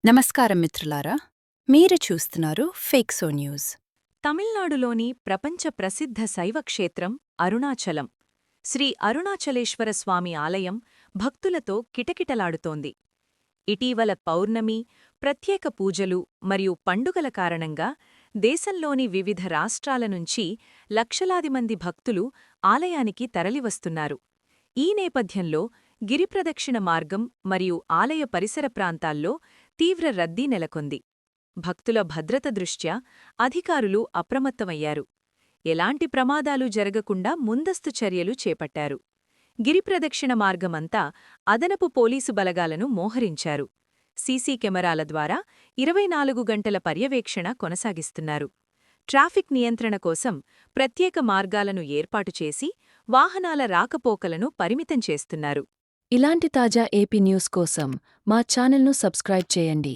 నమస్కారం మిత్రులారా, మీరు చూస్తున్నారు ఫేక్సో న్యూస్. తమిళనాడులోని ప్రపంచ ప్రసిద్ధ శైవ క్షేత్రం అరుణాచలం. శ్రీ అరుణాచలేశ్వర స్వామి ఆలయం భక్తులతో కిటకిటలాడుతోంది. ఇటీవల పౌర్ణమి, ప్రత్యేక పూజలు మరియు పండుగల కారణంగా దేశంలోని వివిధ రాష్ట్రాల నుంచి లక్షలాది మంది భక్తులు ఆలయానికి తరలివస్తున్నారు. ఈ నేపథ్యంలో గిరిప్రదక్షిణ మార్గం మరియు ఆలయ పరిసర ప్రాంతాల్లో తీవ్ర రద్దీ నెలకొంది. భక్తుల భద్రత దృష్ట్యా అధికారులు అప్రమత్తమయ్యారు. ఎలాంటి ప్రమాదాలు జరగకుండా ముందస్తు చర్యలు చేపట్టారు. గిరిప్రదక్షిణ మార్గమంతా అదనపు పోలీసు బలగాలను మోహరించారు. సీసీ కెమెరాల ద్వారా 24 గంటల పర్యవేక్షణ కొనసాగిస్తున్నారు. ట్రాఫిక్ నియంత్రణ కోసం ప్రత్యేక మార్గాలను ఏర్పాటు చేసి వాహనాల రాకపోకలను పరిమితం చేస్తున్నారు. ఇలాంటి తాజా ఏపీ న్యూస్ కోసం మా ఛానల్ను సబ్స్క్రైబ్ చేయండి.